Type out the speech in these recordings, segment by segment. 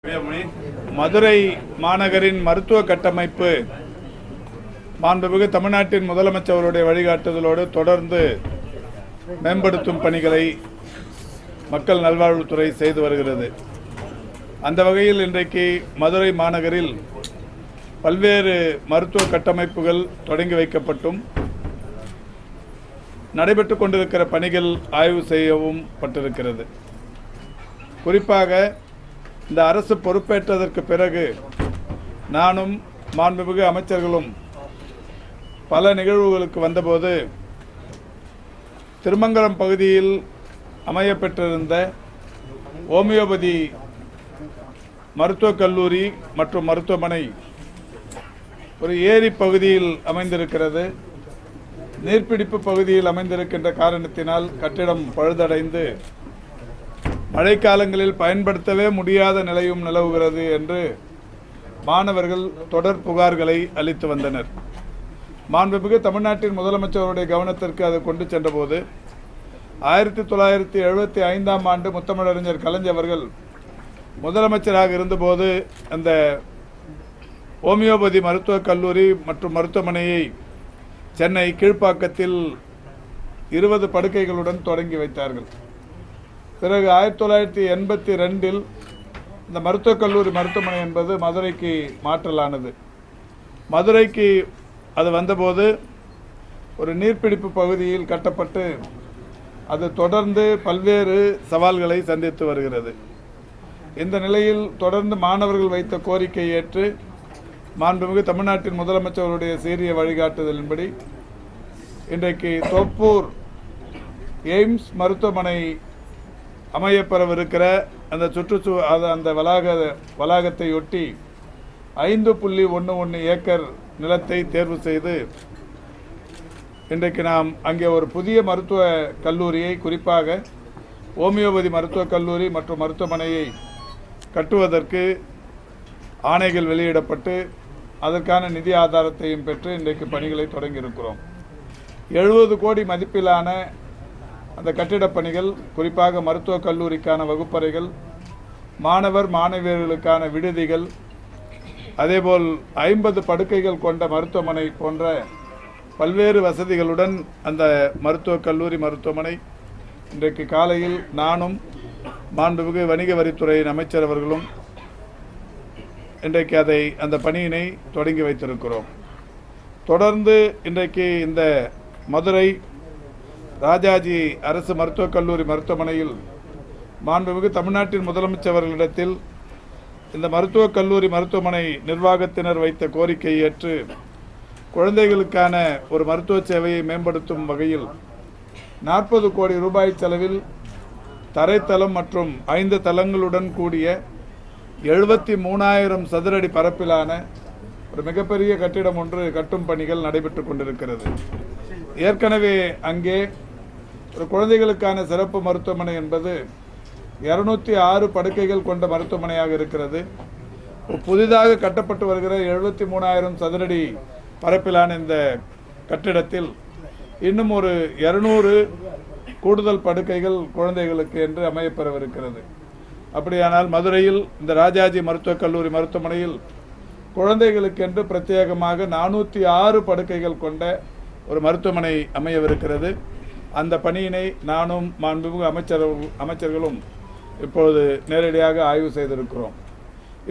மதுரை மாநகரின் மருத்துவ கட்டமைப்பு மாண்புமிகு தமிழ்நாட்டின் முதலமைச்சருடைய வழிகாட்டுதலோடு தொடர்ந்து மேம்படுத்தும் பணிகளை மக்கள் நல்வாழ்வுத்துறை செய்து வருகிறது. அந்த வகையில் இன்றைக்கு மதுரை மாநகரில் பல்வேறு மருத்துவ கட்டமைப்புகள் தொடங்கி வைக்கப்பட்டும் நடைபெற்றுக் கொண்டிருக்கிற பணிகள் ஆய்வு செய்யவும் பட்டிருக்கிறது. குறிப்பாக இந்த அரசு பொறுப்பேற்றதற்கு பிறகு நானும் மாண்புமிகு அமைச்சர்களும் பல நிகழ்வுகளுக்கு வந்தபோது திருமங்கலம் பகுதியில் அமையப்பெற்றிருந்த ஹோமியோபதி மருத்துவக் கல்லூரி மற்றும் மருத்துவமனை ஒரு ஏரி பகுதியில் அமைந்திருக்கிறது. நீர்பிடிப்பு பகுதியில் அமைந்திருக்கின்ற காரணத்தினால் கட்டிடம் பழுதடைந்து மழைக்காலங்களில் பயன்படுத்தவே முடியாத நிலையும் நிலவுகிறது என்று மாணவர்கள் தொடர் புகார்களை அளித்து வந்தனர். மாண்புமிகு தமிழ்நாட்டின் முதலமைச்சருடைய கவனத்திற்கு அதை கொண்டு சென்றபோது 1975ஆம் ஆண்டு முத்தமிழறிஞர் கலைஞர் அவர்கள் முதலமைச்சராக இருந்தபோது அந்த ஹோமியோபதி மருத்துவக் கல்லூரி மற்றும் மருத்துவமனையை சென்னை கீழ்ப்பாக்கத்தில் 20 படுக்கைகளுடன் தொடங்கி வைத்தார்கள். பிறகு 1982இல் இந்த மருத்துவக் கல்லூரி மருத்துவமனை என்பது மதுரைக்கு மாற்றலானது. மதுரைக்கு அது வந்தபோது ஒரு நீர்பிடிப்பு பகுதியில் கட்டப்பட்டு அது தொடர்ந்து பல்வேறு சவால்களை சந்தித்து வருகிறது. இந்த நிலையில் தொடர்ந்து மாணவர்கள் வைத்த கோரிக்கையை ஏற்று மாண்புமிகு தமிழ்நாட்டின் முதலமைச்சருடைய சீரிய வழிகாட்டுதலின்படி இன்றைக்கு தோப்பூர் எய்ம்ஸ் மருத்துவமனை அமையப்பெறவிருக்கிற அந்த அந்த வளாகத்தையொட்டி 5.11 ஏக்கர் நிலத்தை தேர்வு செய்து இன்றைக்கு நாம் அங்கே ஒரு புதிய மருத்துவ கல்லூரியை, குறிப்பாக ஹோமியோபதி மருத்துவக் கல்லூரி மற்றும் மருத்துவமனையை கட்டுவதற்கு ஆணைகள் வெளியிடப்பட்டு அதற்கான நிதி ஆதாரத்தையும் பெற்று இன்றைக்கு பணிகளை தொடங்கியிருக்கிறோம். 70 கோடி மதிப்பிலான அந்த கட்டிடப் பணிகள், குறிப்பாக மருத்துவக் கல்லூரிக்கான வகுப்பறைகள், மாணவர் மாணவியர்களுக்கான விடுதிகள், அதேபோல் 50 படுக்கைகள் கொண்ட மருத்துவமனை போன்ற பல்வேறு வசதிகளுடன் அந்த மருத்துவக் கல்லூரி மருத்துவமனை இன்றைக்கு காலையில் நானும் மாண்புமிகு வணிக வரித்துறையின் அமைச்சர் அவர்களும் இன்றைக்கு அந்த பணியினை தொடங்கி வைத்திருக்கிறோம். தொடர்ந்து இன்றைக்கு இந்த மதுரை ராஜாஜி அரசு மருத்துவக் கல்லூரி மருத்துவமனையில் மாண்புமிகு தமிழ்நாட்டின் முதலமைச்சர் அவர்களிடத்தில் இந்த மருத்துவக் கல்லூரி மருத்துவமனை நிர்வாகத்தினர் வைத்த கோரிக்கையை ஏற்று குழந்தைகளுக்கான ஒரு மருத்துவ சேவையை மேம்படுத்தும் வகையில் 40 கோடி ரூபாய் செலவில் தரைத்தளம் மற்றும் 5 தளங்களுடன் கூடிய 73,000 சதுரடி பரப்பிலான ஒரு மிகப்பெரிய கட்டிடம் ஒன்று கட்டும் பணிகள் நடைபெற்று கொண்டிருக்கிறது. ஏற்கனவே அங்கே ஒரு குழந்தைகளுக்கான சிறப்பு மருத்துவமனை என்பது 206 படுக்கைகள் கொண்ட மருத்துவமனையாக இருக்கிறது. புதிதாக கட்டப்பட்டு வருகிற 73,000 சதுரடி பரப்பிலான இந்த கட்டிடத்தில் இன்னும் ஒரு 200 கூடுதல் படுக்கைகள் குழந்தைகளுக்கு என்று அமையப்பெறவிருக்கிறது. அப்படியானால் மதுரையில் இந்த ராஜாஜி மருத்துவக் கல்லூரி மருத்துவமனையில் குழந்தைகளுக்கென்று பிரத்யேகமாக 406 படுக்கைகள் கொண்ட ஒரு மருத்துவமனை அமையவிருக்கிறது. அந்த பணியினை நானும் மாண்புமிகு அமைச்சர்களும் இப்பொழுது நேரடியாக ஆய்வு செய்திருக்கிறோம்.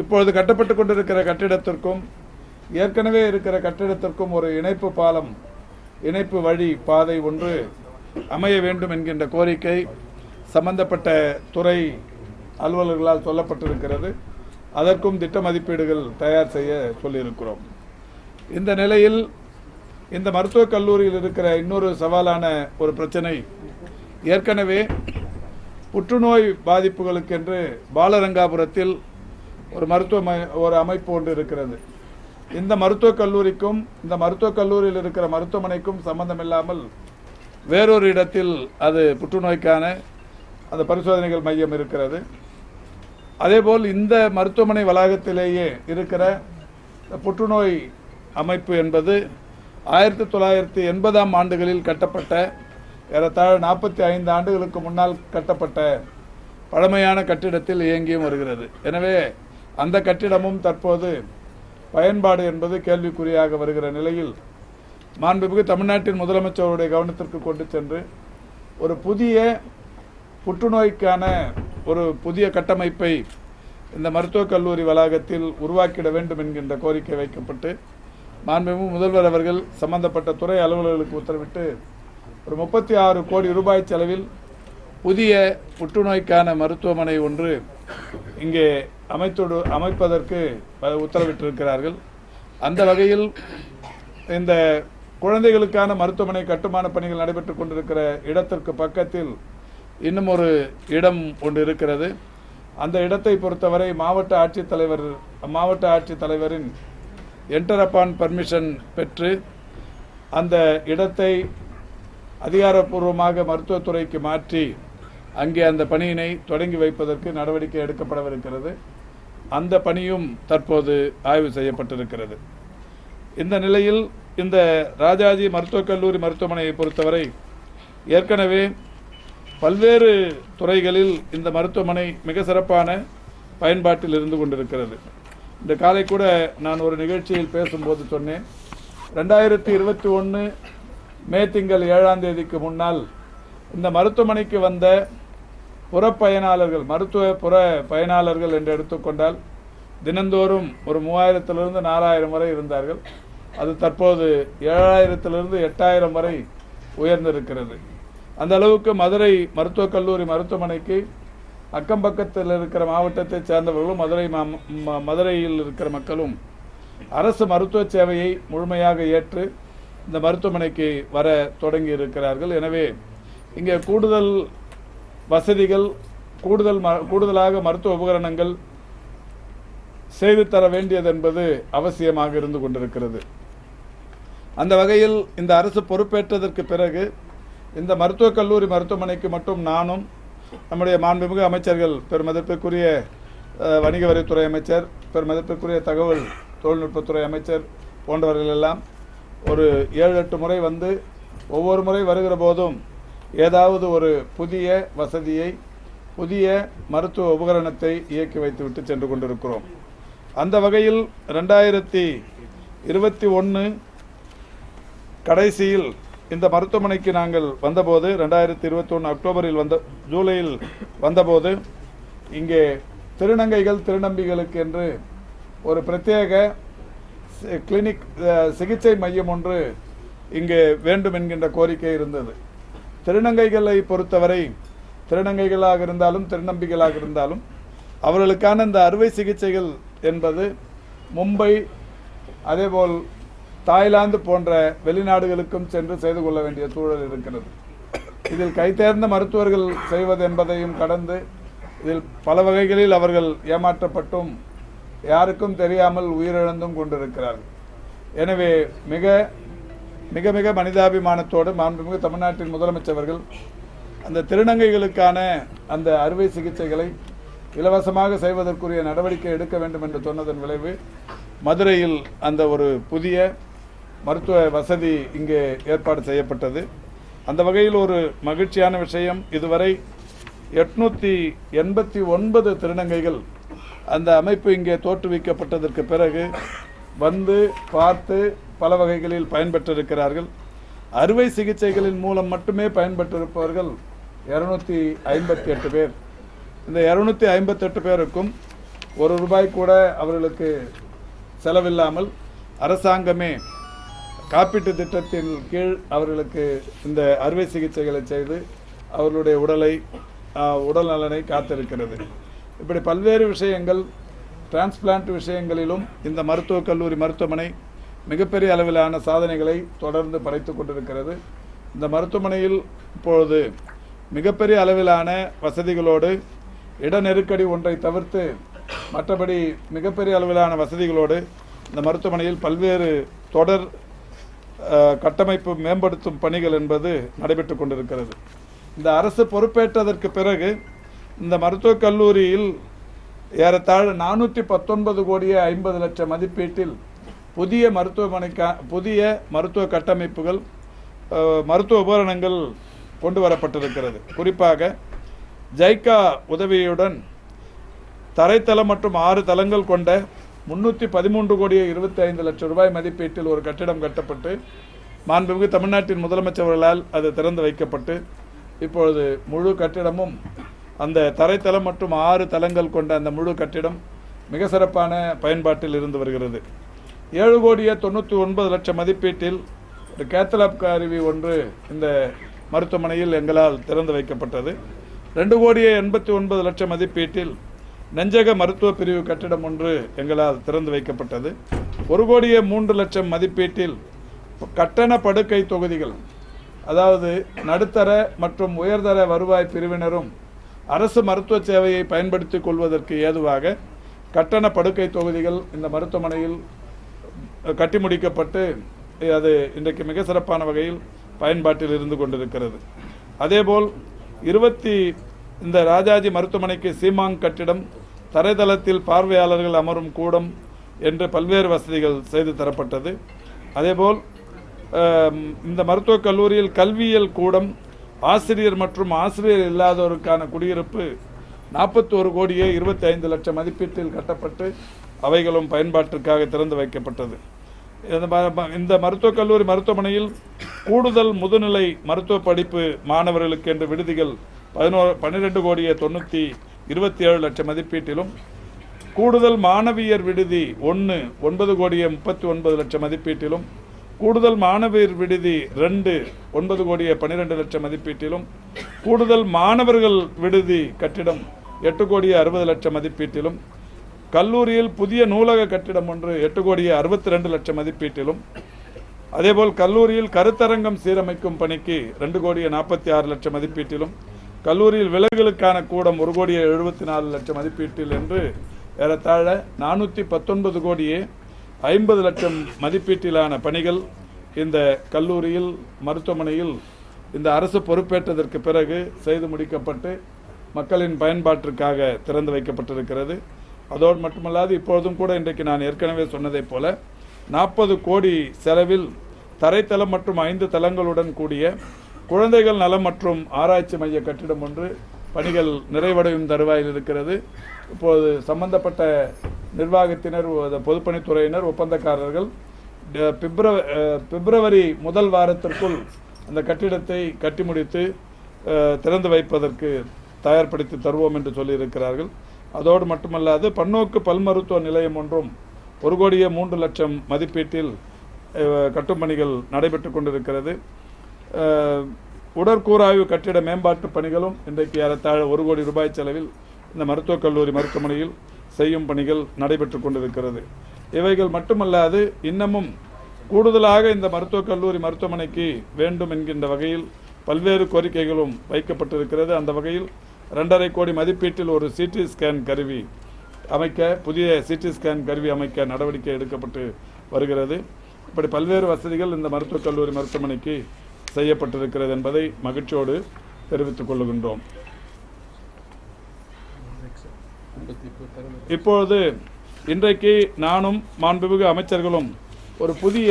இப்பொழுது கட்டப்பட்டு கொண்டிருக்கிற கட்டிடத்திற்கும் ஏற்கனவே இருக்கிற கட்டிடத்திற்கும் ஒரு இணைப்பு பாலம், இணைப்பு வழி பாதை ஒன்று அமைய வேண்டும் என்கின்ற கோரிக்கை சம்பந்தப்பட்ட துறை அலுவலர்களால் சொல்லப்பட்டிருக்கிறது. அதற்கும் திட்ட மதிப்பீடுகள் தயார் செய்ய சொல்லியிருக்கிறோம். இந்த நிலையில் இந்த மருத்துவக் கல்லூரியில் இருக்கிற இன்னொரு சவாலான ஒரு பிரச்சனை, ஏற்கனவே புற்றுநோய் பாதிப்புகளுக்கென்று பாலரங்காபுரத்தில் ஒரு அமைப்பு ஒன்று இருக்கிறது. இந்த மருத்துவக் கல்லூரிக்கும் இந்த மருத்துவக் கல்லூரியில் இருக்கிற மருத்துவமனைக்கும் சம்பந்தமில்லாமல் வேறொரு இடத்தில் அது புற்றுநோய்க்கான அந்த பரிசோதனைகள் மையம் இருக்கிறது. அதேபோல் இந்த மருத்துவமனை வளாகத்திலேயே இருக்கிற புற்றுநோய் அமைப்பு என்பது 1980ஆம் ஆண்டுகளில் கட்டப்பட்ட ஏறத்தாழ 45 ஆண்டுகளுக்கு முன்னால் கட்டப்பட்ட பழமையான கட்டிடத்தில் இயங்கியும் வருகிறது. எனவே அந்த கட்டிடமும் தற்போது பயன்பாடு என்பது கேள்விக்குறியாக வருகிற நிலையில் மாண்புமிகு தமிழ்நாட்டின் முதலமைச்சருடைய கவனத்திற்கு கொண்டு சென்று ஒரு புதிய புற்றுநோய்க்கான ஒரு புதிய கட்டமைப்பை இந்த மருத்துவக் கல்லூரி வளாகத்தில் உருவாக்கிட வேண்டும் என்கின்ற கோரிக்கை வைக்கப்பட்டு மாண்புமிகு முதல்வர் அவர்கள் சம்பந்தப்பட்ட துறை அலுவலர்களுக்கு உத்தரவிட்டு ஒரு 36 கோடி ரூபாய் செலவில் புதிய புற்றுநோய்க்கான மருத்துவமனை ஒன்று இங்கே அமைப்பதற்கு உத்தரவிட்டிருக்கிறார்கள். அந்த வகையில் இந்த குழந்தைகளுக்கான மருத்துவமனை கட்டுமான பணிகள் நடைபெற்றுக் கொண்டிருக்கிற இடத்திற்கு பக்கத்தில் இன்னும் ஒரு இடம் ஒன்று இருக்கிறது. அந்த இடத்தை பொறுத்தவரை மாவட்ட ஆட்சித்தலைவரின் என்டர் அப்பான் பர்மிஷன் பெற்று அந்த இடத்தை அதிகாரப்பூர்வமாக மருத்துவத்துறைக்கு மாற்றி அங்கே அந்த பணியினை தொடங்கி வைப்பதற்கு நடவடிக்கை எடுக்கப்படவிருக்கிறது. அந்த பணியும் தற்போது ஆய்வு செய்யப்பட்டிருக்கிறது. இந்த நிலையில் இந்த ராஜாஜி மருத்துவக் கல்லூரி மருத்துவமனையை பொறுத்தவரை ஏற்கனவே பல்வேறு துறைகளில் இந்த மருத்துவமனை மிக சிறப்பான பயன்பாட்டில் இருந்து கொண்டிருக்கிறது. இந்த காலை கூட நான் ஒரு நிகழ்ச்சியில் பேசும்போது சொன்னேன், 2021 மே திங்கள் 7ஆம் தேதிக்கு முன்னால் இந்த மருத்துவமனைக்கு வந்த மருத்துவ புற பயனாளர்கள் என்று எடுத்துக்கொண்டால் தினந்தோறும் ஒரு 3000 to 4000 வரை இருந்தார்கள். அது தற்போது 7000 to 8000 வரை உயர்ந்திருக்கிறது. அந்த அளவுக்கு மதுரை மருத்துவக் கல்லூரி மருத்துவமனைக்கு அக்கம் பக்கத்தில் இருக்கிற மாவட்டத்தைச் சேர்ந்தவர்களும் மதுரையில் இருக்கிற மக்களும் அரசு மருத்துவ சேவையை முழுமையாக ஏற்று இந்த மருத்துவமனைக்கு வர தொடங்கி இருக்கிறார்கள். எனவே இங்கே கூடுதல் வசதிகள், கூடுதலாக மருத்துவ உபகரணங்கள் செய்து தர வேண்டியது என்பது அவசியமாக இருந்து கொண்டிருக்கிறது. அந்த வகையில் இந்த அரசு பொறுப்பேற்றதற்கு பிறகு இந்த மருத்துவக் கல்லூரி மருத்துவமனைக்கு மட்டும் நானும் நம்முடைய மாண்புமிகு அமைச்சர்கள், பெருமதிப்பிற்குரிய வணிக வரித்துறை அமைச்சர், பெருமதிப்பிற்குரிய தகவல் தொழில்நுட்பத்துறை அமைச்சர் போன்றவர்கள் எல்லாம் ஒரு 7-8 முறை வந்து ஒவ்வொரு முறை வருகிற போதும் ஏதாவது ஒரு புதிய வசதியை, புதிய மருத்துவ உபகரணத்தை இயக்கி வைத்துவிட்டு சென்று கொண்டிருக்கிறோம். அந்த வகையில் 2021 கடைசியில் இந்த மருத்துவமனைக்கு நாங்கள் வந்தபோது, 2021 ஜூலையில் வந்தபோது இங்கே திருநங்கைகள் திருநம்பிகளுக்கு என்று ஒரு பிரத்யேக கிளினிக் சிகிச்சை மையம் ஒன்று இங்கே வேண்டும் என்கின்ற கோரிக்கை இருந்தது. திருநங்கைகளை பொறுத்தவரை திருநங்கைகளாக இருந்தாலும் திருநம்பிகளாக இருந்தாலும் அவர்களுக்கான இந்த அறுவை சிகிச்சைகள் என்பது மும்பை, அதேபோல் தாய்லாந்து போன்ற வெளிநாடுகளுக்கும் சென்று செய்து கொள்ள வேண்டிய சூழல் இருக்கிறது. இதில் கைதேர்ந்த மருத்துவர்கள் செய்வது என்பதையும் கடந்து இதில் பல வகைகளில் அவர்கள் ஏமாற்றப்பட்டும் யாருக்கும் தெரியாமல் உயிரிழந்தும் கொண்டிருக்கிறார்கள். எனவே மிக மிக மிக மனிதாபிமானத்தோடு மாண்புமிகு தமிழ்நாட்டின் முதலமைச்சர்கள் அந்த திருநங்கைகளுக்கான அந்த அறுவை சிகிச்சைகளை இலவசமாக செய்வதற்குரிய நடவடிக்கை எடுக்க வேண்டும் என்று சொன்னதன் விளைவு மதுரையில் அந்த ஒரு புதிய மருத்துவ வசதி இங்கே ஏற்பாடு செய்யப்பட்டது. அந்த வகையில் ஒரு மகிழ்ச்சியான விஷயம், இதுவரை 889 திருநங்கைகள் அந்த அமைப்பு இங்கே தோற்றுவிக்கப்பட்டதற்கு பிறகு வந்து பார்த்து பல வகைகளில் பயன்பெற்றிருக்கிறார்கள். அறுவை சிகிச்சைகளின் மூலம் மட்டுமே பயன்பெற்றிருப்பவர்கள் 258 பேர். இந்த 258 பேருக்கும் ₹1 கூட அவர்களுக்கு செலவில்லாமல் அரசாங்கமே காப்பீட்டு திட்டத்தின் கீழ் அவர்களுக்கு இந்த அறுவை சிகிச்சைகளை செய்து அவர்களுடைய உடல் நலனை காத்திருக்கிறது. இப்படி பல்வேறு விஷயங்கள், டிரான்ஸ்பிளான்ட் விஷயங்களிலும் இந்த மருத்துவக் கல்லூரி மருத்துவமனை மிகப்பெரிய அளவிலான சாதனைகளை தொடர்ந்து படைத்துக் கொண்டிருக்கிறது. இந்த மருத்துவமனையில் இப்பொழுது மிகப்பெரிய அளவிலான வசதிகளோடு, இட நெருக்கடி ஒன்றை தவிர்த்து மற்றபடி மிகப்பெரிய அளவிலான வசதிகளோடு இந்த மருத்துவமனையில் பல்வேறு தொடர் கட்டமைப்பு மேம்படுத்தும் பணிகள் என்பது நடைபெற்று கொண்டிருக்கிறது. இந்த அரசு பொறுப்பேற்றதற்கு பிறகு இந்த மருத்துவக் கல்லூரியில் ஏறத்தாழ 419 கோடியே 50 லட்சம் மதிப்பீட்டில் புதிய மருத்துவ கட்டமைப்புகள், மருத்துவ உபகரணங்கள் கொண்டு வரப்பட்டிருக்கிறது. குறிப்பாக ஜைக்கா உதவியுடன் தரைத்தளம் மற்றும் 6 தளங்கள் கொண்ட 313,25,00,000 ரூபாய் மதிப்பீட்டில் ஒரு கட்டிடம் கட்டப்பட்டு மாண்புமிகு தமிழ்நாட்டின் முதலமைச்சர் அவர்களால் அது திறந்து வைக்கப்பட்டு இப்பொழுது முழு கட்டிடமும் அந்த தரைத்தளம் மற்றும் 6 தளங்கள் கொண்ட அந்த முழு கட்டிடம் மிக சிறப்பான பயன்பாட்டில் இருந்து வருகிறது. 7,99,00,000 மதிப்பீட்டில் ஒரு கேத்தலாப் கருவி ஒன்று இந்த மருத்துவமனையில் எங்களால் திறந்து வைக்கப்பட்டது. 2,89,00,000 மதிப்பீட்டில் நெஞ்சக மருத்துவ பிரிவு கட்டிடம் ஒன்று எங்களால் திறந்து வைக்கப்பட்டது. 1,03,00,000 மதிப்பீட்டில் கட்டண படுக்கை தொகுதிகள், அதாவது நடுத்தர மற்றும் உயர்தர வருவாய் பிரிவினரும் அரசு மருத்துவ சேவையை பயன்படுத்திக் கொள்வதற்கு ஏதுவாக கட்டண படுக்கை தொகுதிகள் இந்த மருத்துவமனையில் கட்டி முடிக்கப்பட்டு அது இன்றைக்கு மிக சிறப்பான வகையில் பயன்பாட்டில் இருந்து கொண்டிருக்கிறது. அதேபோல் இந்த ராஜாஜி மருத்துவமனைக்கு சீமாங் கட்டிடம், தரைதளத்தில் பார்வையாளர்கள் அமரும் கூடம் என்று பல்வேறு வசதிகள் செய்து தரப்பட்டது. அதேபோல் இந்த மருத்துவக் கல்லூரியில் கல்வியியல் கூடம், ஆசிரியர் மற்றும் ஆசிரியர் இல்லாதோருக்கான குடியிருப்பு 41,25,00,000 மதிப்பீட்டில் கட்டப்பட்டு அவைகளும் பயன்பாட்டிற்காக திறந்து வைக்கப்பட்டது. இந்த மருத்துவக் கல்லூரி மருத்துவமனையில் கூடுதல் முதுநிலை மருத்துவ படிப்பு மாணவர்களுக்கு என்று விடுதிகள் 12,90,27,00,000 மதிப்பீட்டிலும், கூடுதல் மாணவியர் விடுதி 9,39,00,000 மதிப்பீட்டிலும், கூடுதல் மாணவியர் விடுதி 9,12,00,000 மதிப்பீட்டிலும், கூடுதல் மாணவர்கள் விடுதி கட்டிடம் 8,60,00,000 மதிப்பீட்டிலும், கல்லூரியில் புதிய நூலக கட்டிடம் ஒன்று 8,62,00,000 மதிப்பீட்டிலும், அதேபோல் கல்லூரியில் கருத்தரங்கம் சீரமைக்கும் பணிக்கு 2,46,00,000 மதிப்பீட்டிலும், கல்லூரியில் விலங்குகளுக்கான கூடம் 1,74,00,000 மதிப்பீட்டில் என்று ஏறத்தாழ 419,50,00,000 மதிப்பீட்டிலான பணிகள் இந்த கல்லூரியில் மருத்துவமனையில் இந்த அரசு பொறுப்பேற்றதற்கு பிறகு செய்து முடிக்கப்பட்டு மக்களின் பயன்பாட்டிற்காக திறந்து வைக்கப்பட்டிருக்கிறது. அதோடு மட்டுமல்லாது இப்பொழுதும் கூட இன்றைக்கு நான் ஏற்கனவே சொன்னதைப் போல 40 கோடி செலவில் தரைத்தளம் மற்றும் 5 தளங்களுடன் கூடிய குழந்தைகள் நலம் மற்றும் ஆராய்ச்சி மைய கட்டிடம் ஒன்று பணிகள் நிறைவடையும் தருவாயில் இருக்கிறது. இப்போது சம்பந்தப்பட்ட நிர்வாகத்தினர், பொதுப்பணித்துறையினர், ஒப்பந்தக்காரர்கள் பிப்ரவரி முதல் வாரத்திற்குள் அந்த கட்டிடத்தை கட்டி முடித்து திறந்து வைப்பதற்கு தயார்படுத்தி தருவோம் என்று சொல்லியிருக்கிறார்கள். அதோடு மட்டுமல்லாது பன்னோக்கு பல்மருத்துவ நிலையம் ஒன்றும் 1,03,00,000 மதிப்பீட்டில் கட்டும் பணிகள் நடைபெற்று கொண்டிருக்கிறது. உடற்கூறாய்வு கட்டிட மேம்பாட்டு பணிகளும் இன்றைக்கு ஏறத்தாழ 1 கோடி ரூபாய் செலவில் இந்த மருத்துவக் கல்லூரி மருத்துவமனையில் செய்யும் பணிகள் நடைபெற்று கொண்டிருக்கிறது. இவைகள் மட்டுமல்லாது இன்னமும் கூடுதலாக இந்த மருத்துவக் கல்லூரி மருத்துவமனைக்கு வேண்டும் என்கின்ற வகையில் பல்வேறு கோரிக்கைகளும் வைக்கப்பட்டிருக்கிறது. அந்த வகையில் 2,50 கோடி மதிப்பீட்டில் ஒரு சிடி ஸ்கேன் கருவி அமைக்க, புதிய சிடி ஸ்கேன் கருவி அமைக்க நடவடிக்கை எடுக்கப்பட்டு வருகிறது. இப்படி பல்வேறு வசதிகள் இந்த மருத்துவக் கல்லூரி மருத்துவமனைக்கு செய்யப்பட்டிருக்கிறது என்பதை மகிழ்ச்சியோடு தெரிவித்துக் கொள்ளுகின்றோம். இப்பொழுது இன்றைக்கு நானும் மாண்புமிகு அமைச்சர்களும் ஒரு புதிய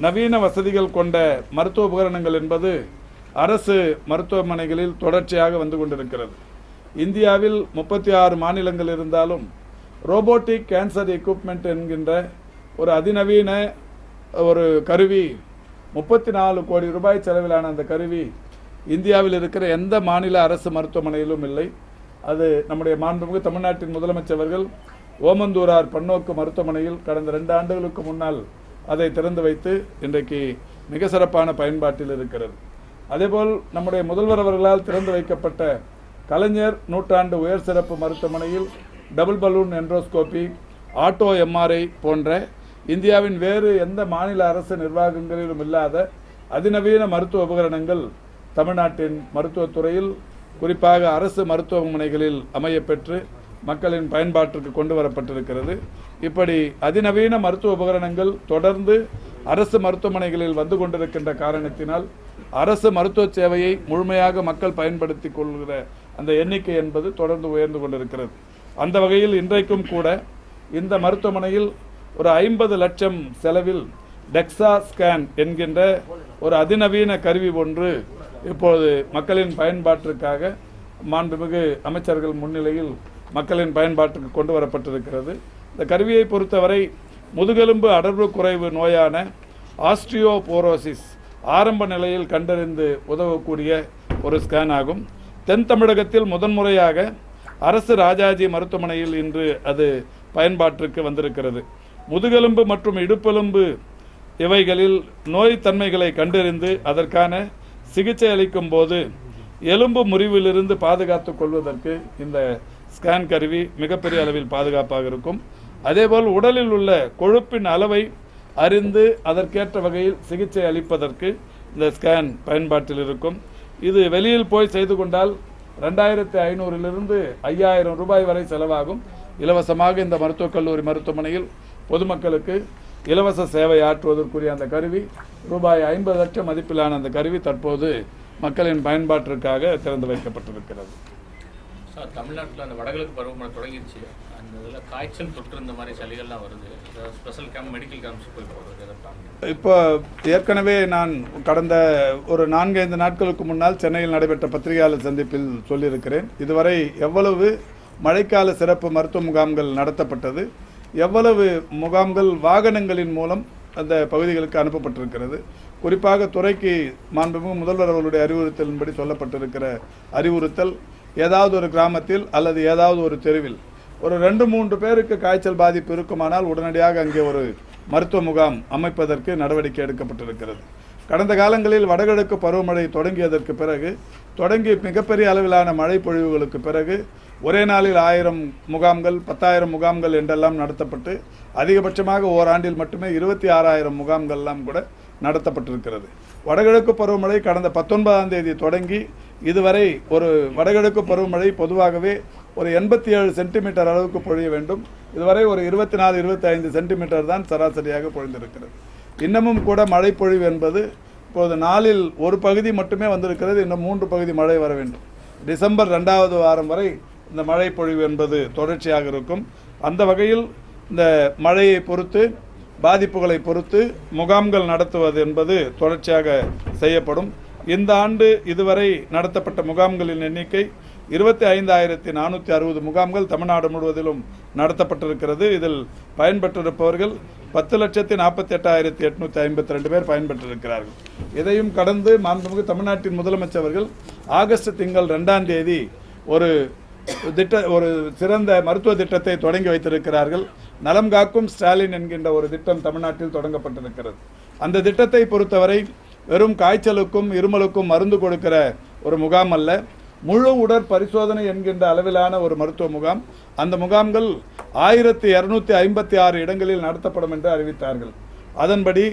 நவீன வசதிகள் கொண்ட மருத்துவ உபகரணங்கள் என்பது அரசு மருத்துவமனைகளில் தொடர்ச்சியாக வந்து கொண்டிருக்கிறது. இந்தியாவில் 36 மாநிலங்கள் இருந்தாலும் ரோபோட்டிக் கேன்சர் எக்யூப்மெண்ட் என்கின்ற ஒரு அதிநவீன ஒரு கருவி 34 கோடி ரூபாய் செலவிலான அந்த கருவி இந்தியாவில் இருக்கிற எந்த மாநில அரசு மருத்துவமனையிலும் இல்லை. அது நம்முடைய மாண்புமிகு தமிழ்நாட்டின் முதலமைச்சர் அவர்கள் ஓமந்தூரார் பன்னோக்கு மருத்துவமனையில் கடந்த 2 ஆண்டுகளுக்கு முன்னால் அதை திறந்து வைத்து இன்றைக்கு மிக சிறப்பான பயன்பாட்டில் இருக்கிறது. அதேபோல் நம்முடைய முதல்வர் அவர்களால் திறந்து வைக்கப்பட்ட கலைஞர் நூற்றாண்டு உயர் சிறப்பு மருத்துவமனையில் டபுள் பலூன் என்ட்ரோஸ்கோபி, ஆட்டோ எம்ஆர்ஐ போன்ற இந்தியாவின் வேறு எந்த மாநில அரசு நிர்வாகங்களிலும் இல்லாத அதிநவீன மருத்துவ உபகரணங்கள் தமிழ்நாட்டின் மருத்துவத்துறையில் குறிப்பாக அரசு மருத்துவமனைகளில் அமையப்பெற்று மக்களின் பயன்பாட்டிற்கு கொண்டு வரப்பட்டிருக்கிறது. இப்படி அதிநவீன மருத்துவ உபகரணங்கள் தொடர்ந்து அரசு மருத்துவமனைகளில் வந்து கொண்டிருக்கின்ற காரணத்தினால் அரசு மருத்துவ சேவையை முழுமையாக மக்கள் பயன்படுத்தி கொள்கிற அந்த எண்ணிக்கை என்பது தொடர்ந்து உயர்ந்து கொண்டிருக்கிறது. அந்த வகையில் இன்றைக்கும் கூட இந்த மருத்துவமனையில் ஒரு 50 லட்சம் செலவில் டெக்ஸா ஸ்கேன் என்கின்ற ஒரு அதிநவீன கருவி ஒன்று இப்போது மக்களின் பயன்பாட்டிற்காக மாண்புமிகு அமைச்சர்கள் முன்னிலையில் மக்களின் பயன்பாட்டுக்கு கொண்டு வரப்பட்டிருக்கிறது. இந்த கருவியை பொறுத்தவரை முதுகெலும்பு அடர்வு குறைவு நோயான ஆஸ்ட்ரியோபோரோசிஸ் ஆரம்ப நிலையில் கண்டறிந்து உதவக்கூடிய ஒரு ஸ்கேன் ஆகும். தென் தமிழகத்தில் முதன்முறையாக அரசு ராஜாஜி மருத்துவமனையில் இன்று அது பயன்பாட்டிற்கு வந்திருக்கிறது. முதுகெலும்பு மற்றும் இடுப்பெலும்பு இவைகளில் நோய் தன்மைகளை கண்டறிந்து அதற்கான சிகிச்சை அளிக்கும் போது எலும்பு முறிவிலிருந்து பாதுகாத்துக் கொள்வதற்கு இந்த ஸ்கேன் கருவி மிகப்பெரிய அளவில் பாதுகாப்பாக இருக்கும். அதேபோல் உடலில் உள்ள கொழுப்பின் அளவை அறிந்து அதற்கேற்ற வகையில் சிகிச்சை அளிப்பதற்கு இந்த ஸ்கேன் பயன்பாட்டில் இருக்கும். இது வெளியில் போய் செய்து கொண்டால் 2500 5000 ரூபாய் வரை செலவாகும். இலவசமாக இந்த மருத்துவக் கல்லூரி மருத்துவமனையில் பொதுமக்களுக்கு இலவச சேவை ஆற்றுவதற்குரிய அந்த கருவி ரூபாய் 50 லட்சம் மதிப்பிலான அந்த கருவி தற்போது மக்களின் பயன்பாட்டிற்காக திறந்து வைக்கப்பட்டிருக்கிறது. சார், தமிழ்நாட்டில் அந்த வடகிழக்கு பருவமழை தொடங்கிடுச்சு. அந்த இதில் காய்ச்சல் தொற்று இந்த மாதிரி சளிகள்லாம் வருது. ஸ்பெஷல் கேம்ப், மெடிக்கல் கேம்ப்ஸ் போய் போகிறது. இப்போ ஏற்கனவே நான் கடந்த ஒரு 4-5 நாட்களுக்கு முன்னால் சென்னையில் நடைபெற்ற பத்திரிகையாளர் சந்திப்பில் சொல்லியிருக்கிறேன். இதுவரை எவ்வளவு மழைக்கால சிறப்பு மருத்துவ முகாம்கள் நடத்தப்பட்டது, எவ்வளவு முகாம்கள் வாகனங்களின் மூலம் அந்த பகுதிகளுக்கு அனுப்பப்பட்டிருக்கிறது. குறிப்பாக துறைக்கு மாண்புமிகு முதல்வர் அவர்களுடைய அறிவுறுத்தலின்படி சொல்லப்பட்டிருக்கிற அறிவுறுத்தல், ஏதாவது ஒரு கிராமத்தில் அல்லது ஏதாவது ஒரு தெருவில் ஒரு 2-3 பேருக்கு காய்ச்சல் பாதிப்பு இருக்குமானால் உடனடியாக அங்கே ஒரு மருத்துவ முகாம் அமைப்பதற்கு நடவடிக்கை எடுக்கப்பட்டிருக்கிறது. கடந்த காலங்களில் வடகிழக்கு பருவமழை தொடங்கியதற்கு பிறகு தொடங்கி மிகப்பெரிய அளவிலான மழை பொழிவுகளுக்கு பிறகு ஒரே நாளில் 1000 முகாம்கள் 10,000 முகாம்கள் என்றெல்லாம் நடத்தப்பட்டு அதிகபட்சமாக ஓராண்டில் மட்டுமே 26,000 முகாம்கள்லாம் கூட நடத்தப்பட்டிருக்கிறது. வடகிழக்கு பருவமழை கடந்த 19ஆம் தேதி தொடங்கி இதுவரை ஒரு வடகிழக்கு பருவமழை பொதுவாகவே ஒரு 87 சென்டிமீட்டர் அளவுக்கு பொழிய வேண்டும். இதுவரை ஒரு 24-25 சென்டிமீட்டர் தான் சராசரியாக பொழிந்திருக்கிறது. இன்னமும் கூட மழை பொழிவு என்பது இப்போது நாளில் ஒரு பகுதி மட்டுமே வந்திருக்கிறது. இன்னும் 3 பகுதி மழை வர வேண்டும். டிசம்பர் 2வது வாரம் வரை இந்த மழை பொழிவு என்பது தொடர்ச்சியாக இருக்கும். அந்த வகையில் இந்த மழையை பொறுத்து, பாதிப்புகளை பொறுத்து முகாம்கள் நடத்துவது என்பது தொடர்ச்சியாக செய்யப்படும். இந்த ஆண்டு இதுவரை நடத்தப்பட்ட முகாம்களின் எண்ணிக்கை 25,460 முகாம்கள் தமிழ்நாடு முழுவதிலும் நடத்தப்பட்டிருக்கிறது. இதில் பயன்பெற்றிருப்பவர்கள் 10,48,852 பேர் பயன்பெற்றிருக்கிறார்கள். இதையும் கடந்து மாண்புமிகு தமிழ்நாட்டின் முதலமைச்சர் அவர்கள் ஆகஸ்ட் திங்கள் 2ஆம் தேதி ஒரு சிறந்த மருத்துவ திட்டத்தை தொடங்கி வைத்திருக்கிறார்கள். நலம் காக்கும் ஸ்டாலின் என்கின்ற ஒரு திட்டம் தமிழ்நாட்டில் தொடங்கப்பட்டிருக்கிறது. அந்த திட்டத்தை பொறுத்தவரை வெறும் காய்ச்சலுக்கும் இருமலுக்கும் மருந்து கொடுக்கிற ஒரு முகாம் அல்ல, முழு உடற் பரிசோதனை என்கின்ற அளவிலான ஒரு மருத்துவ முகாம். அந்த முகாம்கள் 1256 இடங்களில் நடத்தப்படும் என்று அறிவித்தார்கள். அதன்படி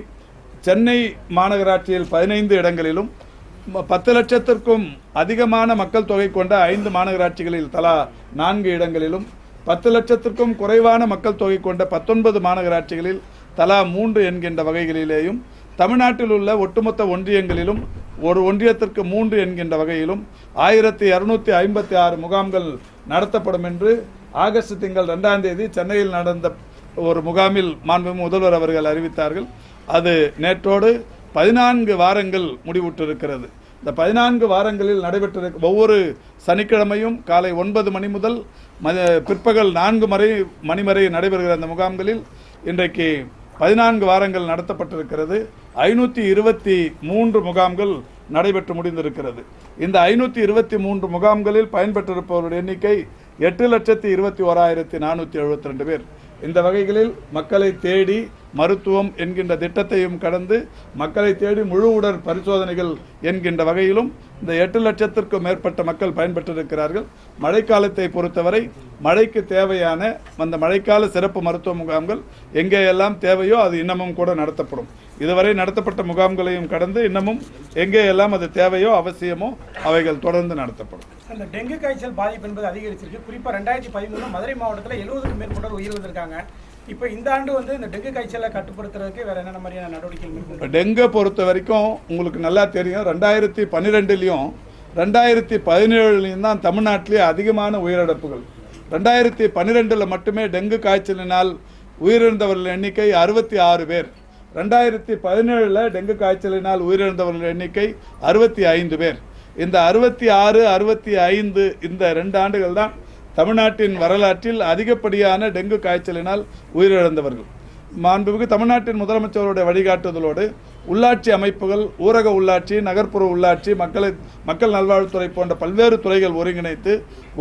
சென்னை மாநகராட்சியில் 15 இடங்களிலும் 10 லட்சத்திற்கும் அதிகமான மக்கள் தொகை கொண்ட 5 மாநகராட்சிகளில் தலா 4 இடங்களிலும் 10 லட்சத்திற்கும் குறைவான மக்கள் தொகை கொண்ட 19 மாநகராட்சிகளில் தலா 3 என்கின்ற வகைகளிலேயும் தமிழ்நாட்டில் உள்ள ஒட்டுமொத்த ஒன்றியங்களிலும் ஒரு ஒன்றியத்திற்கு 3 என்கின்ற வகையிலும் 1256 முகாம்கள் நடத்தப்படும் என்று ஆகஸ்ட் திங்கள் 2ஆம் தேதி சென்னையில் நடந்த ஒரு முகாமில் மாண்புமிகு முதல்வர் அவர்கள் அறிவித்தார்கள். அது நேற்றோடு 14 வாரங்கள் முடிவுற்றிருக்கிறது. இந்த 14 வாரங்களில் நடைபெற்றிருக்க ஒவ்வொரு சனிக்கிழமையும் காலை 9 மணி முதல் பிற்பகல் 4 மணி வரை நடைபெறுகிற அந்த முகாம்களில் இன்றைக்கு 14 வாரங்கள் நடத்தப்பட்டிருக்கிறது. 523 முகாம்கள் நடைபெற்று முடிந்திருக்கிறது. இந்த 523 முகாம்களில் பயன்பெற்றிருப்பவருடைய எண்ணிக்கை 8,21,472 பேர். இந்த வகைகளில் மக்களை தேடி மருத்துவம் என்கின்ற திட்டத்தையும் கடந்து மக்களை தேடி முழு உடற் பரிசோதனைகள் என்கின்ற வகையிலும் இந்த 8 லட்சத்திற்கும் மேற்பட்ட மக்கள் பயன்பெற்றிருக்கிறார்கள். மழைக்காலத்தை பொறுத்தவரை மழைக்கு தேவையான அந்த மழைக்கால சிறப்பு மருத்துவ முகாம்கள் எங்கேயெல்லாம் தேவையோ அது இன்னமும் கூட நடத்தப்படும். இதுவரை நடத்தப்பட்ட முகாம்களையும் கடந்து இன்னமும் எங்கேயெல்லாம் அது தேவையோ அவசியமோ அவைகள் தொடர்ந்து நடத்தப்படும். அந்த டெங்கு காய்ச்சல் பாதிப்பு என்பது அதிகரிச்சிருக்கு. குறிப்பாக 2013 மதுரை மாவட்டத்தில் 70க்கும் மேற்பட்டோர் உயிரிழந்திருக்காங்க. இப்போ இந்த ஆண்டு இந்த டெங்கு காய்ச்சலை கட்டுப்படுத்துறதுக்கு வேற என்ன மாதிரியான நடவடிக்கைகள்? டெங்கை பொறுத்த வரைக்கும் உங்களுக்கு நல்லா தெரியும், 2012லையும் 2017லையும் தான் தமிழ்நாட்டிலே அதிகமான உயிரிழப்புகள். 2012 மட்டுமே டெங்கு காய்ச்சலினால் உயிரிழந்தவர்கள் எண்ணிக்கை 66 பேர். 2017 டெங்கு காய்ச்சலினால் உயிரிழந்தவர்கள் எண்ணிக்கை 65 பேர். இந்த 66, 65 இந்த 2 ஆண்டுகள் தான் தமிழ்நாட்டின் வரலாற்றில் அதிகப்படியான டெங்கு காய்ச்சலினால் உயிரிழந்தவர்கள். மாண்புமிகு தமிழ்நாட்டின் முதலமைச்சருடைய வழிகாட்டுதலோடு உள்ளாட்சி அமைப்புகள், ஊரக உள்ளாட்சி, நகர்ப்புற உள்ளாட்சி, மக்கள் நல்வாழ்வுத்துறை போன்ற பல்வேறு துறைகள் ஒருங்கிணைத்து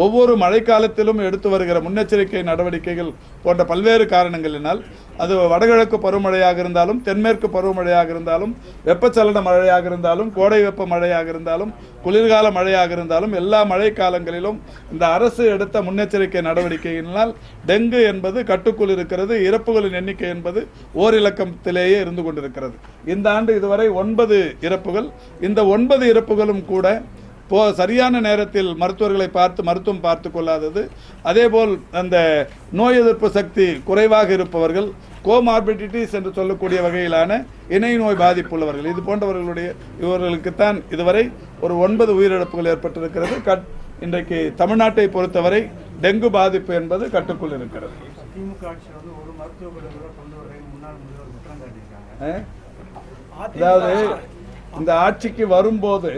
ஒவ்வொரு மழைக்காலத்திலும் எடுத்து வருகிற முன்னெச்சரிக்கை நடவடிக்கைகள் போன்ற பல்வேறு காரணங்களினால், அது வடகிழக்கு பருவமழையாக இருந்தாலும், தென்மேற்கு பருவமழையாக இருந்தாலும், வெப்பச்சலன மழையாக இருந்தாலும், கோடை வெப்ப மழையாக இருந்தாலும், குளிர்கால மழையாக இருந்தாலும், எல்லா மழை காலங்களிலும் இந்த அரசு எடுத்த முன்னெச்சரிக்கை நடவடிக்கையினால் டெங்கு என்பது கட்டுக்குள் இருக்கிறது. இறப்புகளின் எண்ணிக்கை என்பது ஓரிலக்கத்திலேயே இருந்து கொண்டிருக்கிறது. இந்த ஆண்டு இதுவரை 9 இறப்புகள். இந்த 9 இறப்புகளும் கூட சரியான நேரத்தில் மருத்துவர்களை மருத்துவம் பார்த்து கொள்ளாதது, அதேபோல் அந்த நோய் எதிர்ப்பு சக்தி குறைவாக இருப்பவர்கள், கோமார்பிடிட்டிஸ் என்று சொல்லக்கூடிய வகையிலான இணை நோய் பாதிப்பு உள்ளவர்கள், இது போன்றவர்களுடைய இவர்களுக்குத்தான் இதுவரை ஒரு 9 உயிரிழப்புகள் ஏற்பட்டிருக்கிறது. இன்றைக்கு தமிழ்நாட்டை பொறுத்தவரை டெங்கு பாதிப்பு என்பது கட்டுக்குள் இருக்கிறது. அதாவது இந்த ஆட்சிக்கு வரும்போது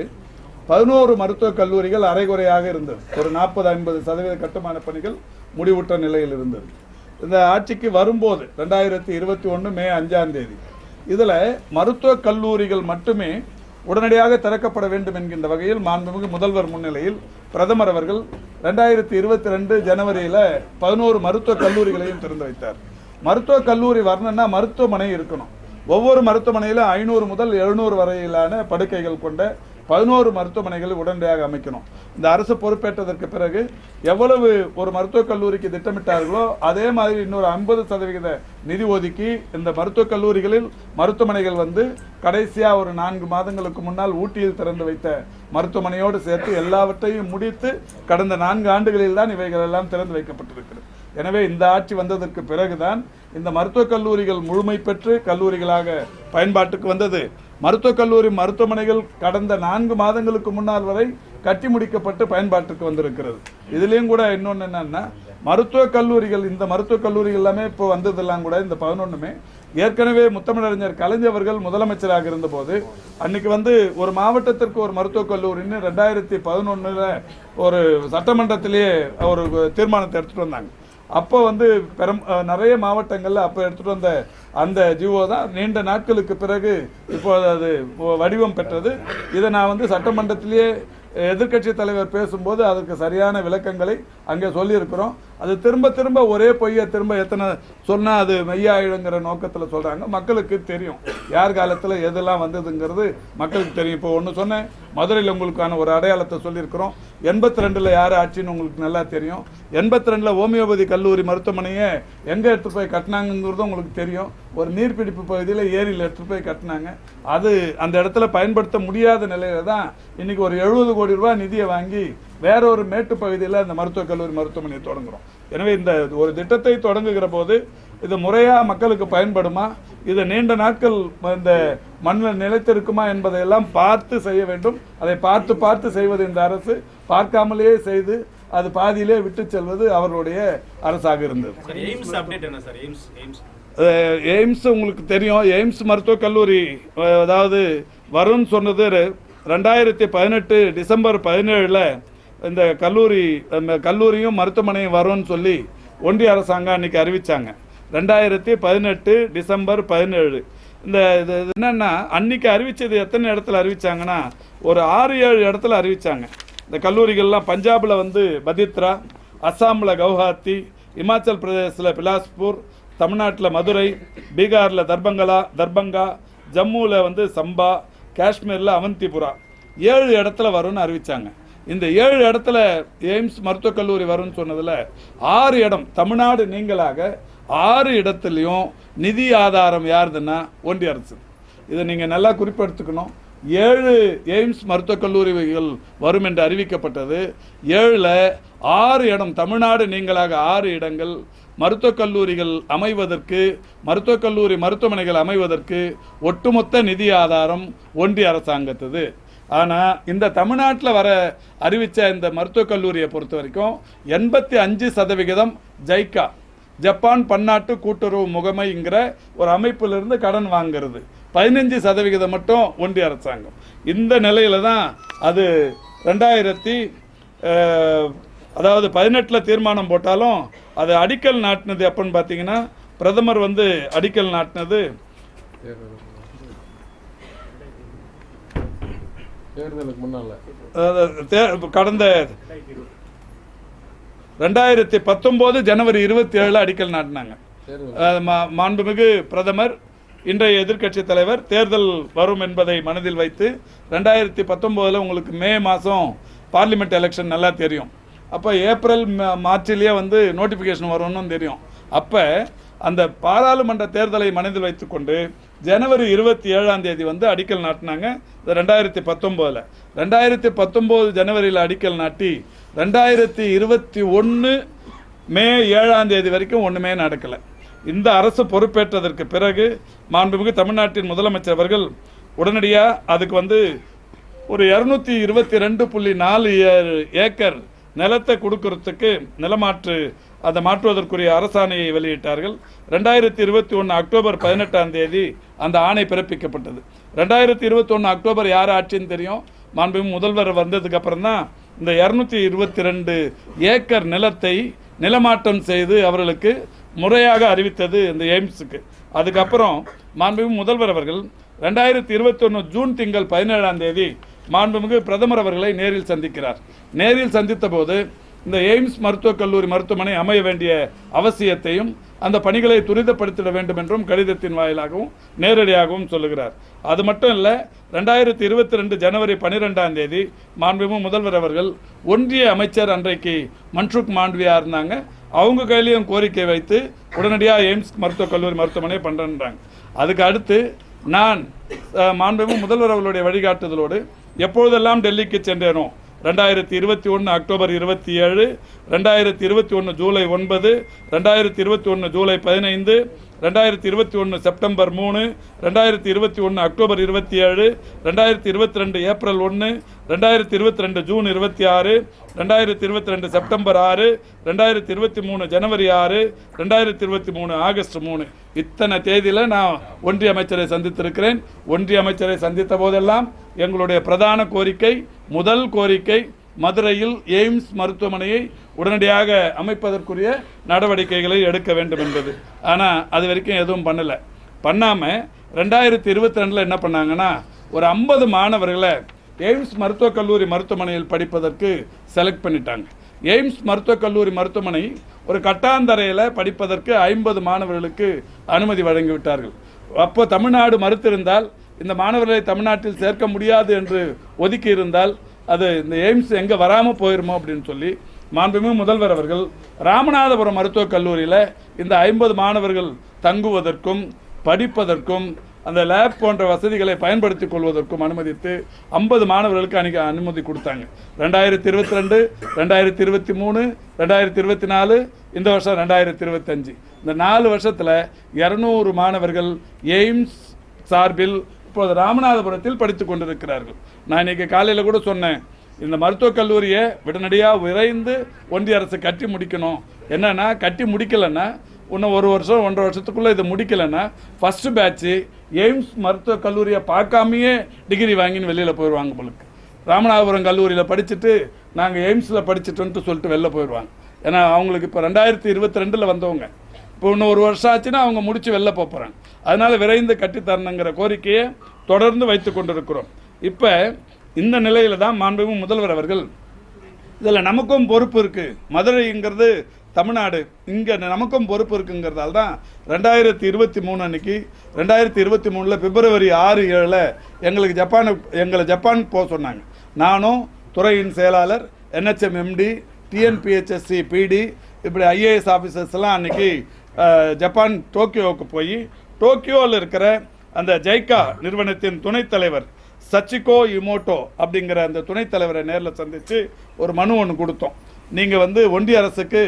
11 மருத்துவக் கல்லூரிகள் அரைகுறையாக இருந்தது. ஒரு 40-50% கட்டுமான பணிகள் முடிவுற்ற நிலையில் இருந்தது. இந்த ஆட்சிக்கு வரும்போது 2021 மே 5ஆம் தேதி இதில் மருத்துவக் கல்லூரிகள் மட்டுமே உடனடியாக திறக்கப்பட வேண்டும் என்கின்ற வகையில் மாண்புமிகு முதல்வர் முன்னிலையில் பிரதமர் அவர்கள் 2022 ஜனவரியில் 11 மருத்துவக் கல்லூரிகளையும் திறந்து வைத்தார். மருத்துவக் கல்லூரி வரணும்னா மருத்துவமனை இருக்கணும். ஒவ்வொரு மருத்துவமனையில் 500 முதல் 700 வரையிலான படுக்கைகள் கொண்ட 11 மருத்துவமனைகளை உடனடியாக அமைக்கணும். இந்த அரசு பொறுப்பேற்றதற்கு பிறகு எவ்வளவு ஒரு மருத்துவக் கல்லூரிக்கு திட்டமிட்டார்களோ அதே மாதிரி இன்னொரு 50% நிதி ஒதுக்கி இந்த மருத்துவக் கல்லூரிகளில் மருத்துவமனைகள் வந்து கடைசியாக ஒரு 4 மாதங்களுக்கு முன்னால் ஊட்டியில் திறந்து வைத்த மருத்துவமனையோடு சேர்த்து எல்லாவற்றையும் முடித்து கடந்த 4 ஆண்டுகளில் தான் இவைகள் எல்லாம் திறந்து வைக்கப்பட்டிருக்கிறது. எனவே இந்த ஆட்சி வந்ததற்கு பிறகுதான் இந்த மருத்துவக் கல்லூரிகள் முழுமை பெற்று கல்லூரிகளாக பயன்பாட்டுக்கு வந்தது. மருத்துவக் கல்லூரி மருத்துவமனைகள் கடந்த 4 மாதங்களுக்கு முன்னால் வரை கட்டி முடிக்கப்பட்டு பயன்பாட்டுக்கு வந்திருக்கிறது. இதுலேயும் கூட இன்னொன்று என்னன்னா, மருத்துவக் கல்லூரிகள், இந்த மருத்துவக் கல்லூரிகள் எல்லாமே இப்போ வந்ததெல்லாம் கூட இந்த 11மே ஏற்கனவே முத்தமிழறிஞர் கலைஞர்கள் முதலமைச்சராக இருந்தபோது அன்னைக்கு வந்து ஒரு மாவட்டத்திற்கு ஒரு மருத்துவக் கல்லூரின்னு 2011 ஒரு சட்டமன்றத்திலேயே ஒரு தீர்மானத்தை எடுத்துகிட்டு வந்தாங்க. அப்போ வந்து நிறைய மாவட்டங்களில் அப்போ எடுத்துகிட்டு வந்த அந்த ஜிஓ தான் நீண்ட நாட்களுக்கு பிறகு இப்போ அது வடிவம் பெற்றது. இதை நான் வந்து சட்டமன்றத்திலேயே எதிர்க்கட்சி தலைவர் பேசும்போது அதற்கு சரியான விளக்கங்களை அங்கே சொல்லியிருக்கிறோம். அது திரும்ப திரும்ப ஒரே பொய்யை திரும்ப எத்தனை சொன்னால் அது மெய்யாயிடுங்கிற நோக்கத்தில் சொல்கிறாங்க. மக்களுக்கு தெரியும் யார் காலத்தில் எதெல்லாம் வந்ததுங்கிறது மக்களுக்கு தெரியும். இப்போ ஒன்று சொன்னேன், மதுரையில் உங்களுக்கான ஒரு அடையாளத்தை சொல்லியிருக்கிறோம். 82 யார் ஆட்சின்னு உங்களுக்கு நல்லா தெரியும். 82 ஹோமியோபதி கல்லூரி மருத்துவமனையை எங்கே எடுத்து போய் கட்டினாங்கிறதும் உங்களுக்கு தெரியும். ஒரு நீர்பிடிப்பு பகுதியில் ஏரியில் எடுத்து போய் கட்டினாங்க. அது அந்த இடத்துல பயன்படுத்த முடியாத நிலையில தான் இன்னைக்கு ஒரு 70 கோடி ரூபாய் நிதியை வாங்கி வேற ஒரு மேட்டு பகுதியில் அந்த மருத்துவக் கல்லூரி மருத்துவமனையை தொடங்குகிறோம். எனவே இந்த ஒரு திட்டத்தை தொடங்குகிற போது இது முறையாக மக்களுக்கு பயன்படுமா, இது நீண்ட நாட்கள் இந்த மண்ணில் நிலைத்திருக்குமா என்பதையெல்லாம் பார்த்து செய்ய வேண்டும். அதை பார்த்து செய்வது இந்த அரசு பார்க்காமலேயே செய்து அது பாதியிலே விட்டு செல்வது அவர்களுடைய அரசாக இருந்தது. எய்ம்ஸ் உங்களுக்கு தெரியும். எய்ம்ஸ் மருத்துவக் கல்லூரி அதாவது வரும்னு சொன்னது 2018 டிசம்பர் 17 இந்த கல்லூரியும் மருத்துவமனையும் வரும்னு சொல்லி ஒன்றிய அரசாங்கம் அன்றைக்கி அறிவித்தாங்க. 2018 டிசம்பர் 17 இந்த இது என்னென்னா அன்றைக்கி அறிவித்தது எத்தனை இடத்துல அறிவித்தாங்கன்னா ஒரு 6-7 இடத்துல அறிவித்தாங்க. இந்த கல்லூரிகள்லாம் பஞ்சாபில் வந்து பதித்ரா, அஸ்ஸாமில் கவுஹாத்தி, இமாச்சல் பிரதேசத்தில் பிலாஸ்பூர், தமிழ்நாட்டில் மதுரை, பீகாரில் தர்பங்கா, ஜம்முவில் வந்து சம்பா, காஷ்மீரில் அவந்திபுரா 7 இடத்துல வரும்னு அறிவித்தாங்க. இந்த 7 இடத்துல எய்ம்ஸ் மருத்துவக் கல்லூரி வரும்னு சொன்னதில் 6 இடம் தமிழ்நாடு நீங்களாக 6 இடத்துலையும் நிதி ஆதாரம் யாருதுன்னா ஒன்றிய அரசு. இதை நீங்கள் நல்லா குறிப்பெடுத்துக்கணும். 7 எய்ம்ஸ் மருத்துவக் கல்லூரிகள் வரும் என்று அறிவிக்கப்பட்டது. 7ல் 6 இடம் தமிழ்நாடு நீங்களாக 6 இடங்கள் மருத்துவக் கல்லூரிகள் அமைவதற்கு, மருத்துவக் கல்லூரி மருத்துவமனைகள் அமைவதற்கு ஒட்டுமொத்த நிதி ஆதாரம் ஒன்றிய அரசாங்கத்தது. ஆனால் இந்த தமிழ்நாட்டில் வர அறிவித்த இந்த மருத்துவக் கல்லூரியை பொறுத்த வரைக்கும் 85% ஜைக்கா, ஜப்பான் பன்னாட்டு கூட்டுறவு முகமைங்கிற ஒரு அமைப்பிலிருந்து கடன் வாங்கிறது. 15% மட்டும் ஒன்றிய அரசாங்கம். இந்த நிலையில தான் அது அதாவது 18 தீர்மானம் போட்டாலும் அது அடிக்கல் நாட்டினது எப்பன்னு பார்த்தீங்கன்னா பிரதமர் வந்து அடிக்கல் நாட்டினது தேர்தலுக்கு முன்னால கடந்த 2019 ஜனவரி 27 அடிக்கல் நாட்டினாங்க. மாண்புமிகு பிரதமர் இன்றைய எதிர்க்கட்சி தலைவர் தேர்தல் வரும் என்பதை மனதில் வைத்து 2019 உங்களுக்கு மே மாதம் பார்லிமெண்ட் எலெக்ஷன் நல்லா தெரியும். அப்போ ஏப்ரல் மார்ச்சிலேயே வந்து நோட்டிஃபிகேஷன் வரும்னு தெரியும். அப்போ அந்த பாராளுமன்ற தேர்தலை மனதில் வைத்துக்கொண்டு ஜனவரி 27 வந்து அடிக்கல் நாட்டினாங்க 2019. 2019 ஜனவரியில் அடிக்கல் நாட்டி 2021 மே 7 வரைக்கும் ஒன்றுமே நடக்கலை. இந்த அரசு பொறுப்பேற்றதற்கு பிறகு மாண்புமிகு தமிழ்நாட்டின் முதலமைச்சர் அவர்கள் உடனடியாக அதுக்கு வந்து ஒரு 222.4 ஏக்கர் நிலத்தை கொடுக்கறதுக்கு நிலமாற்று அதை மாற்றுவதற்குரிய அரசாணையை வெளியிட்டார்கள். 2021 அக்டோபர் 18 அந்த ஆணை பிறப்பிக்கப்பட்டது. 2021 அக்டோபர் யார் ஆட்சின்னு தெரியும். மாண்புமிகு முதல்வர் வந்ததுக்கு அப்புறம் தான் இந்த 222 ஏக்கர் நிலத்தை நிலமாற்றம் செய்து அவர்களுக்கு முறையாக அறிவித்தது இந்த எய்ம்ஸுக்கு. அதுக்கப்புறம் மாண்புமிகு முதல்வர் அவர்கள் 2021 ஜூன் திங்கள் 17 மாண்புமிகு பிரதமர் அவர்களை நேரில் சந்திக்கிறார். நேரில் சந்தித்த போது இந்த எய்ம்ஸ் மருத்துவக் கல்லூரி மருத்துவமனை அமைய வேண்டிய அவசியத்தையும் அந்த பணிகளை துரிதப்படுத்திட வேண்டும் என்றும் கடிதத்தின் வாயிலாகவும் நேரடியாகவும் சொல்லுகிறார். அது மட்டும் இல்லை, 2022 ஜனவரி 12 மாண்புமிகு முதல்வர் அவர்கள் ஒன்றிய அமைச்சர் அன்றைக்கு மன்சுக் மாண்டவியா இருந்தாங்க. அவங்க கையிலையும் கோரிக்கை வைத்து உடனடியாக எய்ம்ஸ் மருத்துவக் கல்லூரி மருத்துவமனை பண்ணுறேன்றாங்க. அதுக்கு அடுத்து நான் மாண்புமிகு முதல்வர் அவர்களுடைய வழிகாட்டுதலோடு எப்பொழுதெல்லாம் டெல்லிக்கு சென்றேனோ 2021 October 27, 2021 July 9, 2021 July 15, 2021 September 3, 2021 October 27, 2022 April 1, 2022 June 26, 2022 September 6, 2023 ஜனவரி 6, 2023 ஆகஸ்ட் 3 இத்தனை தேதியில் நான் ஒன்றிய அமைச்சரை சந்தித்திருக்கிறேன். ஒன்றிய அமைச்சரை சந்தித்த போதெல்லாம் எங்களுடைய பிரதான கோரிக்கை, முதல் கோரிக்கை மதுரையில் எய்ம்ஸ் மருத்துவமனையை உடனடியாக அமைப்பதற்குரிய நடவடிக்கைகளை எடுக்க வேண்டும் என்பது. ஆனால் அது வரைக்கும் எதுவும் பண்ணாமல் 2022 என்ன பண்ணாங்கன்னா ஒரு 50 மாணவர்களை எய்ம்ஸ் மருத்துவக் கல்லூரி மருத்துவமனையில் படிப்பதற்கு செலக்ட் பண்ணிட்டாங்க. எய்ம்ஸ் மருத்துவக் கல்லூரி மருத்துவமனை ஒரு கட்டாந்தரையில் படிப்பதற்கு 50 மாணவர்களுக்கு அனுமதி வழங்கிவிட்டார்கள். அப்போ தமிழ்நாடு மறுத்திருந்தால், இந்த மாணவர்களை தமிழ்நாட்டில் சேர்க்க முடியாது என்று ஒதுக்கி இருந்தால் அது இந்த எய்ம்ஸ் எங்கே வராமல் போயிருமோ அப்படின்னு சொல்லி மாண்புமிகு முதல்வர் அவர்கள் ராமநாதபுரம் மருத்துவக் கல்லூரியில் இந்த 50 மாணவர்கள் தங்குவதற்கும் படிப்பதற்கும் அந்த லேப் போன்ற வசதிகளை பயன்படுத்தி கொள்வதற்கும் அனுமதித்து 50 மாணவர்களுக்கு அனுமதி கொடுத்தாங்க. 2022, 2023, 2024, இந்த வருஷம் 2025 இந்த 4 வருஷத்தில் 200 மாணவர்கள் எய்ம்ஸ் சார்பில் இப்போது ராமநாதபுரத்தில் படித்து கொண்டிருக்கிறார்கள். நான் இன்றைக்கி காலையில் கூட சொன்னேன், இந்த மருத்துவக் கல்லூரியை உடனடியாக விரைந்து ஒன்றிய அரசு கட்டி முடிக்கணும். என்னென்னா கட்டி முடிக்கலைன்னா இன்னும் 1 வருஷம் 1.5 வருஷத்துக்குள்ளே இதை முடிக்கலைன்னா ஃபஸ்ட்டு பேட்ச்சு எய்ம்ஸ் மருத்துவக் கல்லூரியை பார்க்காமையே டிகிரி வாங்கின்னு வெளியில் போயிடுவாங்க. உங்களுக்கு ராமநாதபுரம் கல்லூரியில் படிச்சுட்டு நாங்கள் எய்ம்ஸில் படிச்சுட்டோன்ட்டு சொல்லிட்டு வெளில போயிடுவாங்க. ஏன்னா அவங்களுக்கு இப்போ 2022 வந்தவங்க, இப்போ இன்னும் 1 வருஷம் ஆச்சுன்னா அவங்க முடித்து வெளில போகிறாங்க. அதனால் விரைந்து கட்டித்தரணுங்கிற கோரிக்கையை தொடர்ந்து வைத்து கொண்டிருக்கிறோம். இப்போ இந்த நிலையில் தான் மாண்புமிகு முதல்வர் அவர்கள் இதில் நமக்கும் பொறுப்பு இருக்குது, மதுரைங்கிறது தமிழ்நாடு, இங்கே நமக்கும் பொறுப்பு இருக்குங்கிறதால தான் 2023 அன்னைக்கு 2023 பிப்ரவரி 6, 7 எங்களை ஜப்பான் போக சொன்னாங்க. நானும் துறையின் செயலாளர், NHM MD, TNPHSC PD, இப்படி IAS ஆஃபீஸர்ஸ்லாம் அன்றைக்கி ஜப்பான் டோக்கியோவுக்கு போய் டோக்கியோவில் இருக்கிற அந்த ஜைக்கா நிறுவனத்தின் துணைத் தலைவர் சச்சிகோ இமோட்டோ அப்படிங்கிற அந்த துணைத் தலைவரை நேரில் சந்தித்து ஒரு மனு ஒன்று கொடுத்தோம். நீங்கள் வந்து ஒன்றிய அரசுக்கு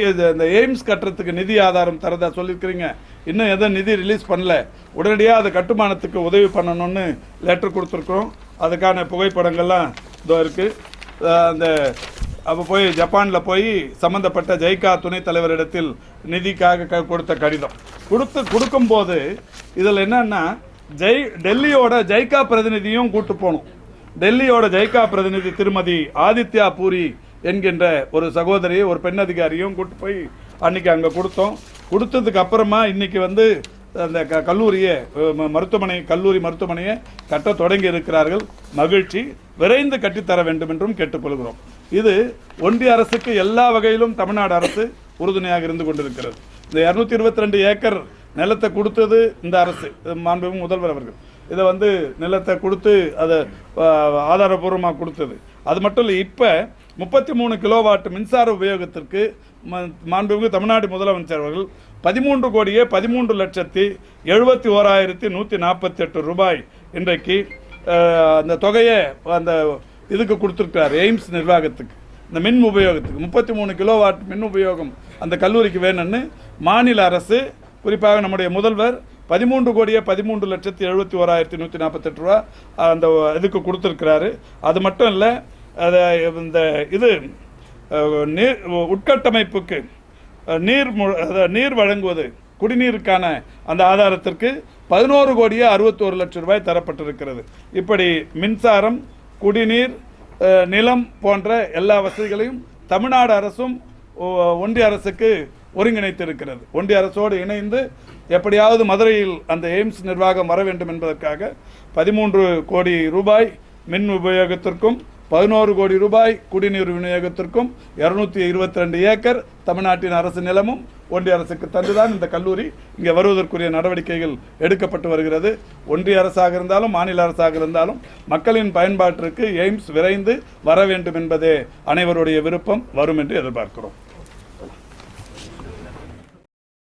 இந்த எய்ம்ஸ் கட்டுறதுக்கு நிதி ஆதாரம் தரதா சொல்லியிருக்கிறீங்க, இன்னும் எதுவும் நிதி ரிலீஸ் பண்ணல, உடனடியாக அது கட்டுமானத்துக்கு உதவி பண்ணணும்னு லெட்டர் கொடுத்துருக்குறோம். அதுக்கான புகைப்படங்கள்லாம் இதோ இருக்குது. அந்த அப்போ போய் ஜப்பானில் போய் சம்மந்தப்பட்ட ஜைக்கா துணைத் தலைவரிடத்தில் நிதிக்காக கொடுத்த கடிதம் கொடுக்கும்போது இதில் என்னென்னா டெல்லியோட ஜைக்கா பிரதிநிதியும் கூட்டு போகணும். டெல்லியோட ஜைக்கா பிரதிநிதி திருமதி ஆதித்யா பூரி என்கின்ற ஒரு சகோதரியை, ஒரு பெண் அதிகாரியும் கூட்டு போய் அன்னைக்கு அங்கே கொடுத்தோம். கொடுத்ததுக்கு அப்புறமா இன்னைக்கு வந்து அந்த கல்லூரியை கல்லூரி மருத்துவமனையை கட்ட தொடங்கி இருக்கிறார்கள். மகிழ்ச்சி. விரைந்து கட்டித்தர வேண்டும் என்றும் கேட்டுக்கொள்கிறோம். இது ஒன்றிய அரசுக்கு எல்லா வகையிலும் தமிழ்நாடு அரசு உறுதுணையாக இருந்து கொண்டிருக்கிறது. இந்த 222 ஏக்கர் நிலத்தை கொடுத்தது இந்த அரசு, மாண்புமிகு முதல்வர் அவர்கள் இதை வந்து நிலத்தை கொடுத்து அதை ஆதாரபூர்வமாக கொடுத்தது. அது மட்டும் இல்லை, இப்போ 33 கிலோவாட் மின்சார உபயோகத்திற்கு மாண்புமிகு தமிழ்நாடு முதலமைச்சர் அவர்கள் 13,13,71,148 ரூபாய் இன்றைக்கு அந்த தொகையை அந்த இதுக்கு கொடுத்துருக்கார். எய்ம்ஸ் நிர்வாகத்துக்கு இந்த மின் உபயோகத்துக்கு 33 கிலோவாட் மின் உபயோகம் அந்த கல்லூரிக்கு வேணும்னு மாநில அரசு, குறிப்பாக நம்முடைய முதல்வர் 13,13,71,148 ரூபா அந்த இதுக்கு கொடுத்துருக்கிறாரு. அது மட்டும் இல்லை, அதை இந்த இது நீர் உட்கட்டமைப்புக்கு நீர் வழங்குவது, குடிநீருக்கான அந்த ஆதாரத்திற்கு 11,61,00,000 ரூபாய் தரப்பட்டிருக்கிறது. இப்படி மின்சாரம், குடிநீர், நிலம் போன்ற எல்லா வசதிகளையும் தமிழ்நாடு அரசும் ஒன்றிய அரசுக்கு ஒருங்கிணைத்திருக்கிறது. ஒன்றிய அரசோடு இணைந்து எப்படியாவது மதுரையில் அந்த எய்ம்ஸ் நிர்வாகம் வர வேண்டும் என்பதற்காக 13 கோடி ரூபாய் மின் உபயோகத்திற்கும் 11 கோடி ரூபாய் குடிநீர் விநியோகத்திற்கும் 222 ஏக்கர் தமிழ்நாட்டின் அரசு நிலமும் ஒன்றிய அரசுக்கு தந்துதான் இந்த கல்லூரி இங்கே வருவதற்குரிய நடவடிக்கைகள் எடுக்கப்பட்டு வருகிறது. ஒன்றிய அரசாக இருந்தாலும் மாநில அரசாக இருந்தாலும் மக்களின் பயன்பாட்டிற்கு எய்ம்ஸ் விரைந்து வர வேண்டும் என்பதே அனைவருடைய விருப்பம். வரும் என்று எதிர்பார்க்கிறோம்.